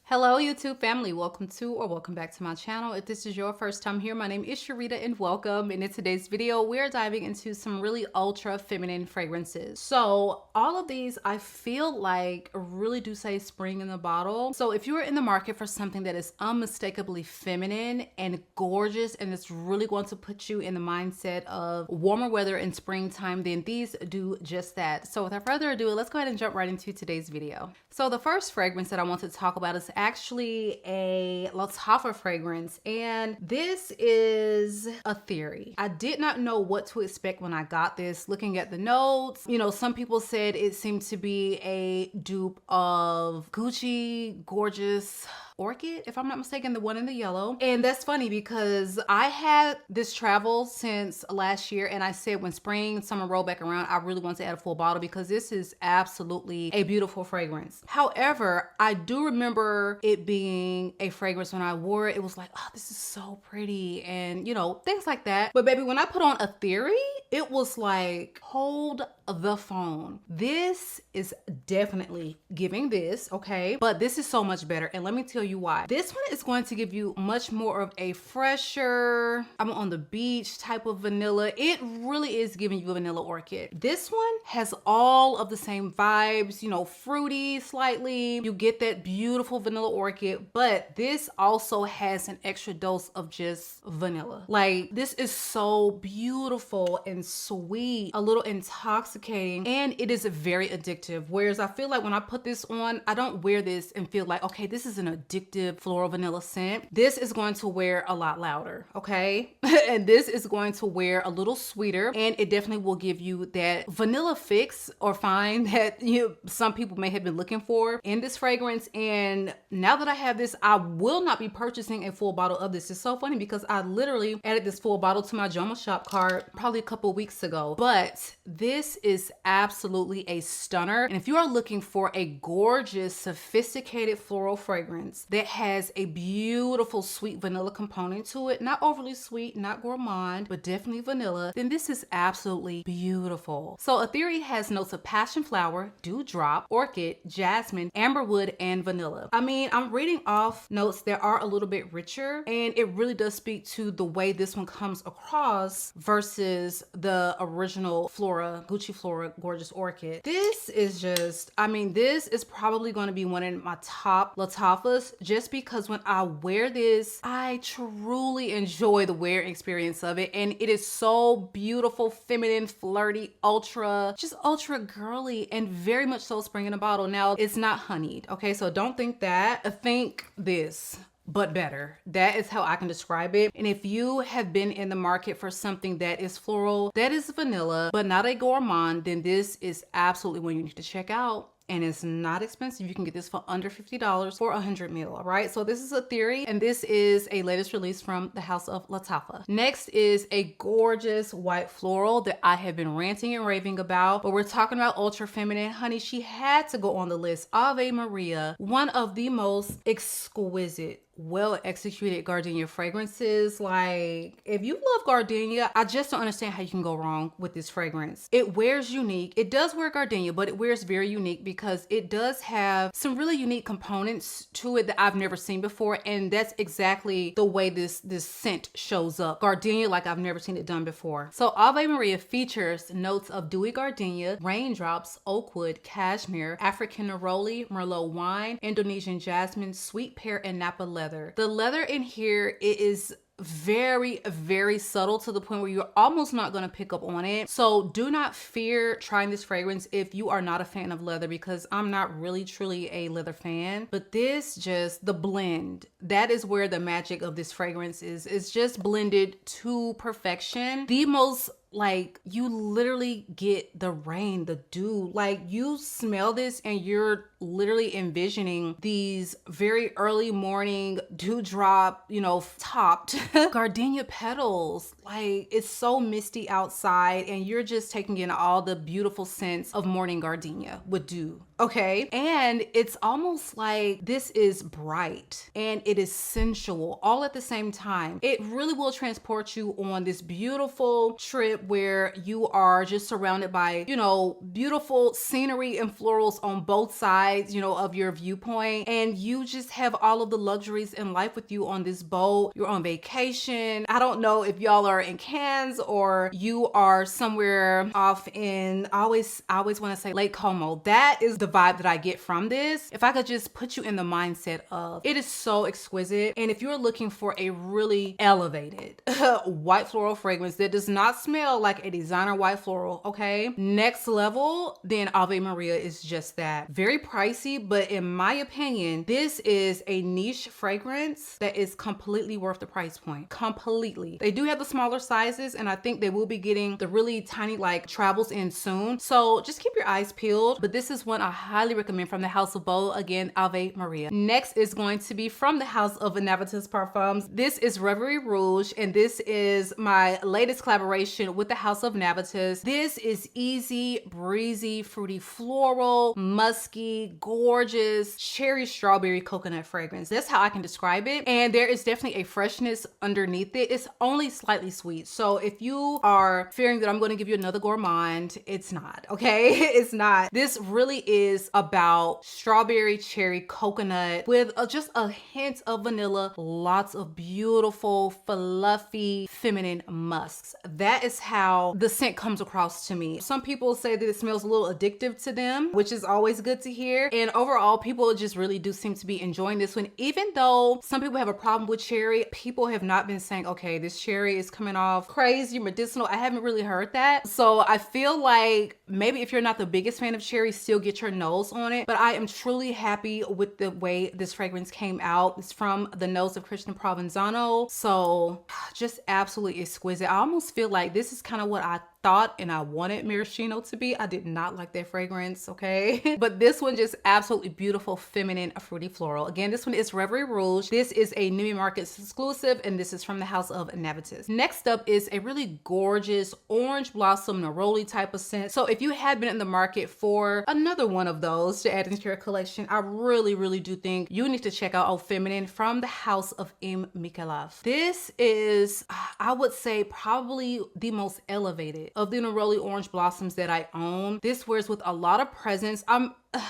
Hello YouTube family, welcome to or welcome back to my channel. If this is your first time here, my name is Sharita and welcome. And in today's video, we're diving into some really ultra feminine fragrances. So all of these I feel like really do say spring in the bottle. So if you're in the market for something that is unmistakably feminine and gorgeous and it's really going to put you in the mindset of warmer weather in springtime, then these do just that. So without further ado, let's go ahead and jump right into today's video. So the first fragrance that I want to talk about is actually a LATTAFA fragrance, and this is ATHEERI. I did not know what to expect when I got this. Looking at the notes, you know, some people said it seemed to be a dupe of Gucci Gorgeous Orchid, if I'm not mistaken, the one in the yellow. And that's funny because I had this travel since last year, and I said when spring, summer rolled back around, I really want to add a full bottle because this is absolutely a beautiful fragrance. However, I do remember it being a fragrance when I wore it. It was like, oh, this is so pretty, and you know, things like that. But baby, when I put on ATHEERI, it was like, hold the phone. This is definitely giving this, okay? But this is so much better, and let me tell you why. This one is going to give you much more of a fresher, I'm on the beach type of vanilla. It really is giving you a vanilla orchid. This one has all of the same vibes, you know, fruity slightly. You get that beautiful vanilla orchid, but this also has an extra dose of just vanilla. Like, this is so beautiful and sweet, a little intoxicating, and it is very addictive. Whereas I feel like when I put this on, I don't wear this and feel like, okay, this is an addictive floral vanilla scent. This is going to wear a lot louder, okay? And this is going to wear a little sweeter, and it definitely will give you that vanilla fix or find that some people may have been looking for in this fragrance. And now that I have this, I will not be purchasing a full bottle of this. It's so funny because I literally added this full bottle to my Joma shop cart probably a couple weeks ago. But this is absolutely a stunner. And if you are looking for a gorgeous, sophisticated floral fragrance that has a beautiful sweet vanilla component to it, not overly sweet, not gourmand, but definitely vanilla, then this is absolutely beautiful. So ATHEERI has notes of passion flower, dewdrop, orchid, jasmine, amberwood, and vanilla. I mean, I'm reading off notes that are a little bit richer, and it really does speak to the way this one comes across versus the original Flora, Gucci Flora Gorgeous Orchid. This is just, I mean, this is probably going to be one of my top LATTAFAs just because when I wear this, I truly enjoy the wear experience of it. And it is so beautiful, feminine, flirty, just ultra girly, and very much so spring in a bottle. Now, it's not honeyed, okay? So don't think that. Think this, but better. That is how I can describe it. And if you have been in the market for something that is floral, that is vanilla, but not a gourmand, then this is absolutely what you need to check out. And it's not expensive. You can get this for under $50 for 100 ml, all right? So this is ATHEERI, and this is a latest release from the house of LATTAFA. Next is a gorgeous white floral that I have been ranting and raving about, but we're talking about ultra feminine. Honey, she had to go on the list. Ave Maria, one of the most exquisite, well executed gardenia fragrances. Like, if you love gardenia, I just don't understand how you can go wrong with this fragrance. It wears unique. It does wear gardenia, but it wears very unique because it does have some really unique components to it that I've never seen before, and that's exactly the way this scent shows up. Gardenia like I've never seen it done before. So Ave Maria features notes of dewy gardenia, raindrops, oakwood, cashmere, African neroli, merlot wine, Indonesian jasmine, sweet pear, and Napa leather. The leather in here, it is very, very subtle to the point where you're almost not going to pick up on it. So do not fear trying this fragrance if you are not a fan of leather, because I'm not really truly a leather fan. But this, just the blend, that is where the magic of this fragrance is. It's just blended to perfection. The most, like, you literally get the rain, the dew. Like, you smell this and you're literally envisioning these very early morning dewdrop, you know, topped gardenia petals. Like, it's so misty outside and you're just taking in all the beautiful scents of morning gardenia with dew, okay? And it's almost like this is bright and it is sensual all at the same time. It really will transport you on this beautiful trip where you are just surrounded by, you know, beautiful scenery and florals on both sides, you know, of your viewpoint, and you just have all of the luxuries in life with you on this boat. You're on vacation. I don't know if y'all are in Cannes or you are somewhere off in, I always want to say Lake Como. That is the vibe that I get from this. If I could just put you in the mindset of, it is so exquisite. And if you're looking for a really elevated white floral fragrance that does not smell like a designer white floral, okay, next level, then Ave Maria is just that. Very pricey, but in my opinion, this is a niche fragrance that is completely worth the price point. Completely. They do have the smaller sizes, and I think they will be getting the really tiny like travels in soon. So just keep your eyes peeled. But this is one I highly recommend from the House of Beau. Again, Ave Maria. Next is going to be from the House of NAVITUS Parfums. This is Rey Rouge, and this is my latest collaboration with the House of NAVITUS. This is easy, breezy, fruity floral, musky, gorgeous, cherry strawberry coconut fragrance. That's how I can describe it. And there is definitely a freshness underneath it. It's only slightly sweet. So if you are fearing that I'm going to give you another gourmand, it's not, okay? It's not. This really is about strawberry, cherry, coconut with just a hint of vanilla, lots of beautiful, fluffy, feminine musks. That is how the scent comes across to me. Some people say that it smells a little addictive to them, which is always good to hear. And overall, people just really do seem to be enjoying this one. Even though some people have a problem with cherry, people have not been saying, okay, this cherry is coming off crazy, medicinal. I haven't really heard that. So I feel like maybe if you're not the biggest fan of cherry, still get your nose on it. But I am truly happy with the way this fragrance came out. It's from the nose of Christian Provenzano. So just absolutely exquisite. I almost feel like this is kind of what I thought and I wanted maraschino to be. I did not like that fragrance, okay? But this one just absolutely beautiful, feminine, fruity floral. Again, this one is Rey Rouge. This is a Neiman Marcus exclusive, and this is from the House of NAVITUS. Next up is a really gorgeous orange blossom neroli type of scent. So if you had been in the market for another one of those to add into your collection, I really do think you need to check out Feminine from the House of MICHALLEF. This is, I would say, probably the most elevated of the neroli orange blossoms that I own. This wears with a lot of presence.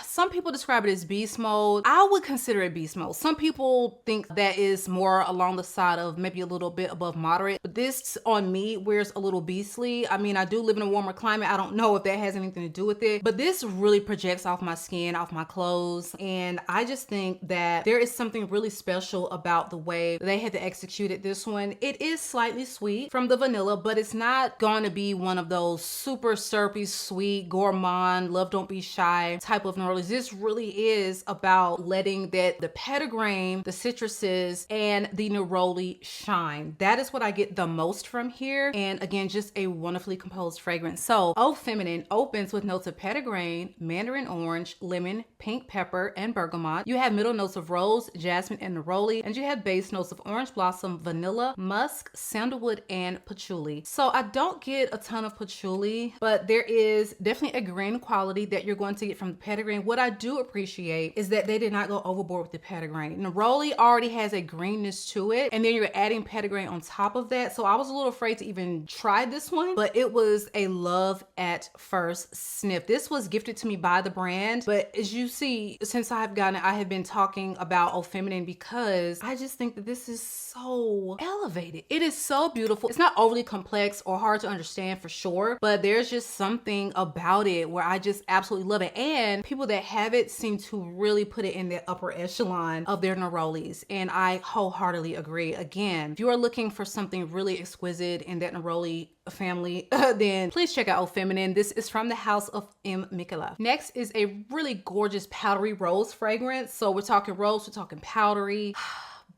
Some people describe it as beast mode. I would consider it beast mode. Some people think that is more along the side of maybe a little bit above moderate, but this on me wears a little beastly. I mean, I do live in a warmer climate. I don't know if that has anything to do with it, but this really projects off my skin, off my clothes. And I just think that there is something really special about the way they had to execute it. This one, it is slightly sweet from the vanilla, but it's not going to be one of those super syrupy, sweet, gourmand, love don't be shy type of nerolis. This really is about letting that the petitgrain, the citruses, and the neroli shine. That is what I get the most from here. And again, just a wonderfully composed fragrance. So Feminine opens with notes of petitgrain, mandarin orange, lemon, pink pepper, and bergamot. You have middle notes of rose, jasmine, and neroli, and you have base notes of orange blossom, vanilla, musk, sandalwood, and patchouli. So I don't get a ton of patchouli, but there is definitely a green quality that you're going to get from the petitgrain. What I do appreciate is that they did not go overboard with the petitgrain. Neroli already has a greenness to it, and then you're adding petitgrain on top of that. So I was a little afraid to even try this one, but it was a love at first sniff. This was gifted to me by the brand, but as you see, since I've gotten it, I have been talking about Feminine because I just think that this is so elevated. It is so beautiful. It's not overly complex or hard to understand for sure, but there's just something about it where I just absolutely love it. And people that have it seem to really put it in the upper echelon of their nerolis, and I wholeheartedly agree. Again, if you are looking for something really exquisite in that neroli family, then please check out Feminine. This is from the House of MICHALLEF. Next is a really gorgeous powdery rose fragrance. So we're talking rose, we're talking powdery.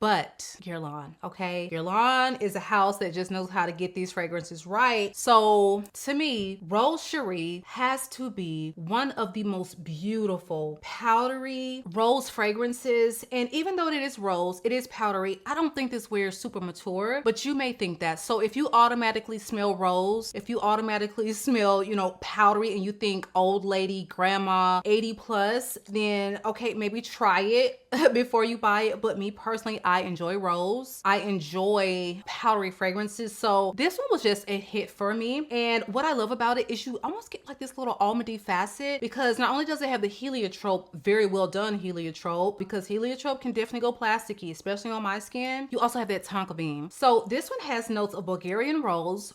But Guerlain, okay? Guerlain is a house that just knows how to get these fragrances right. So to me, Rose Cherie has to be one of the most beautiful powdery rose fragrances. And even though it is rose, it is powdery. I don't think this wears super mature, but you may think that. So if you automatically smell rose, if you automatically smell, you know, powdery, and you think old lady, grandma, 80 plus, then okay, maybe try it before you buy it. But me personally, I enjoy rose. I enjoy powdery fragrances. So this one was just a hit for me. And what I love about it is you almost get like this little almondy facet, because not only does it have the heliotrope, very well done heliotrope, because heliotrope can definitely go plasticky, especially on my skin. You also have that tonka bean. So this one has notes of Bulgarian rose,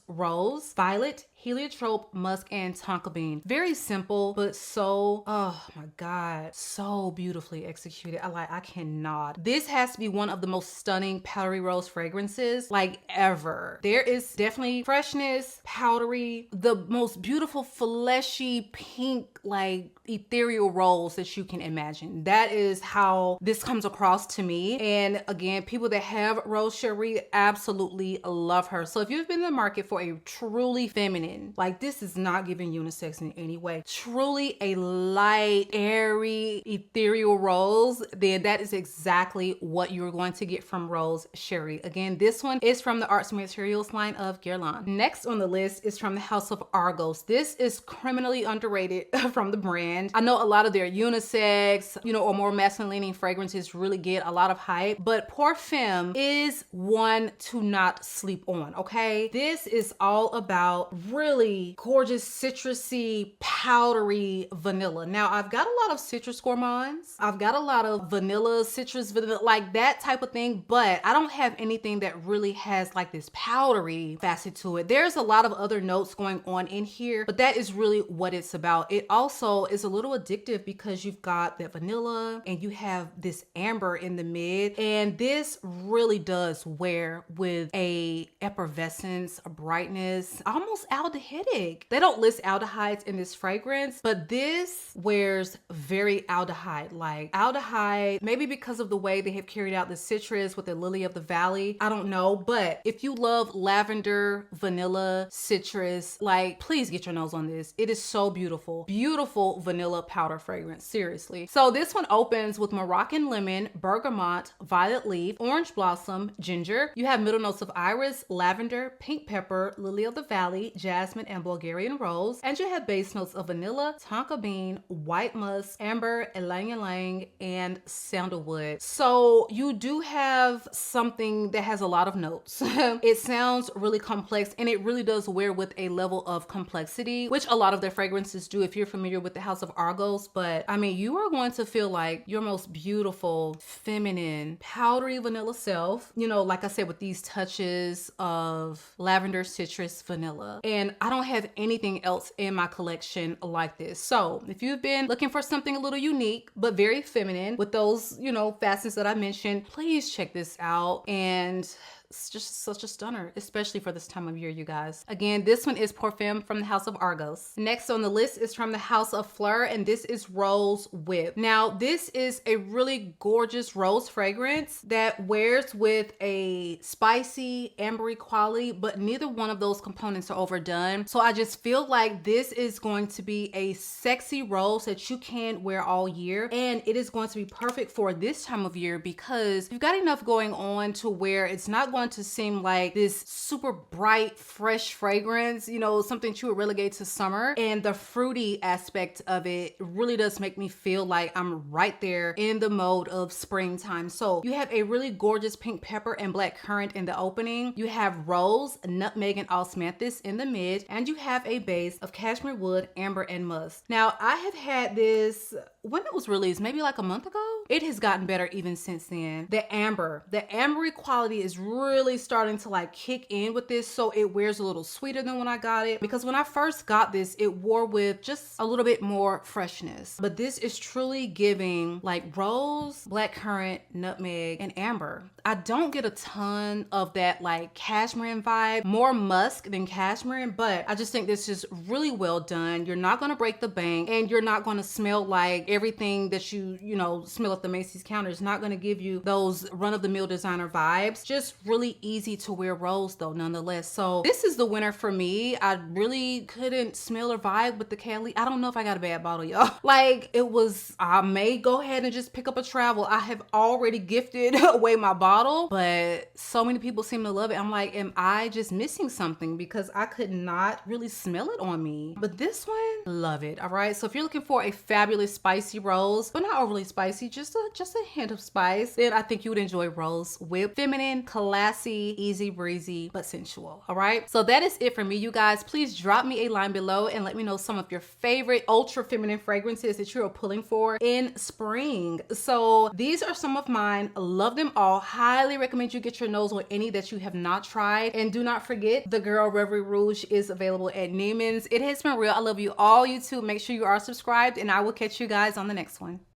violet, heliotrope, musk, and tonka bean. Very simple, but so, oh my God, so beautifully executed. I cannot. This has to be one of the most stunning powdery rose fragrances like ever. There is definitely freshness, powdery, the most beautiful fleshy pink, like ethereal rose that you can imagine. That is how this comes across to me. And again, people that have Rose Cherie absolutely love her. So if you've been in the market for a truly feminine, like this is not giving unisex in any way, truly a light, airy, ethereal rose, then that is exactly what you're going to get from Rose Cherie. Again, this one is from the Arts and Materials line of Guerlain. Next on the list is from the house of Argos. This is criminally underrated from the brand. I know a lot of their unisex, or more masculine leaning fragrances really get a lot of hype, but Perfume is one to not sleep on, okay? This is all about really gorgeous, citrusy, powdery vanilla. Now, I've got a lot of citrus gourmands. I've got a lot of vanilla, citrus vanilla, like that type of thing, but I don't have anything that really has like this powdery facet to it. There's a lot of other notes going on in here, but that is really what it's about. It also is a little addictive because you've got that vanilla and you have this amber in the mid, and this really does wear with a effervescence, a brightness, almost aldehydic. They don't list aldehydes in this fragrance, but this wears very aldehyde, like aldehyde, maybe because of the way they have carried out the citrus with the lily of the valley. I don't know, but if you love lavender, vanilla, citrus, like please get your nose on this. It is so beautiful. Beautiful vanilla powder fragrance, seriously. So this one opens with Moroccan lemon, bergamot, violet leaf, orange blossom, ginger. You have middle notes of iris, lavender, pink pepper, lily of the valley, jasmine, and Bulgarian rose. And you have base notes of vanilla, tonka bean, white musk, amber, ylang ylang, and sandalwood. So you do have something that has a lot of notes. It sounds really complex, and it really does wear with a level of complexity, which a lot of their fragrances do if you're familiar with the house of Argos. But I mean, you are going to feel like your most beautiful, feminine, powdery vanilla self, like I said, with these touches of lavender, citrus, vanilla. And I don't have anything else in my collection like this. So if you've been looking for something a little unique, but very feminine with those, facets that I mentioned, please check this out. And it's just such a stunner, especially for this time of year, you guys. Again, this one is Perfume from the house of Argos. Next on the list is from the house of FLEUR, and this is Rose Whip. Now, this is a really gorgeous rose fragrance that wears with a spicy, ambery quality, but neither one of those components are overdone. So I just feel like this is going to be a sexy rose that you can wear all year, and it is going to be perfect for this time of year because you've got enough going on to where it's not going to seem like this super bright, fresh fragrance, something you would relegate to summer. And the fruity aspect of it really does make me feel like I'm right there in the mode of springtime. So you have a really gorgeous pink pepper and black currant in the opening. You have rose, nutmeg, and osmanthus in the mid, and you have a base of cashmere wood, amber, and musk. Now, I have had this when it was released, maybe like a month ago. It has gotten better even since then. The ambery quality is really starting to like kick in with this, so it wears a little sweeter than when I got it, because when I first got this, it wore with just a little bit more freshness. But this is truly giving like rose, black currant, nutmeg, and amber. I don't get a ton of that like cashmere vibe, more musk than cashmere, but I just think this is really well done. You're not gonna break the bank, and you're not gonna smell like everything that you smell at the Macy's counter. Is not gonna give you those run-of-the-mill designer vibes. Just really easy to wear rose though, nonetheless. So this is the winner for me. I really couldn't smell or vibe with the Cali. I don't know if I got a bad bottle, y'all. Like it was, I may go ahead and just pick up a travel. I have already gifted away my bottle, but so many people seem to love it. I'm like, am I just missing something? Because I could not really smell it on me. But this one, love it. All right, so if you're looking for a fabulous spicy rose, but not overly spicy, just a hint of spice, then I think you would enjoy Rose Whip. Feminine, classy, easy breezy, but sensual. All right, so that is it for me, you guys. Please drop me a line below and let me know some of your favorite ultra feminine fragrances that you are pulling for in spring. So these are some of mine. Love them all. Highly recommend you get your nose on any that you have not tried. And do not forget, the girl Rey Rouge is available at Neiman's. It has been real. I love you all, YouTube. Make sure you are subscribed, and I will catch you guys on the next one.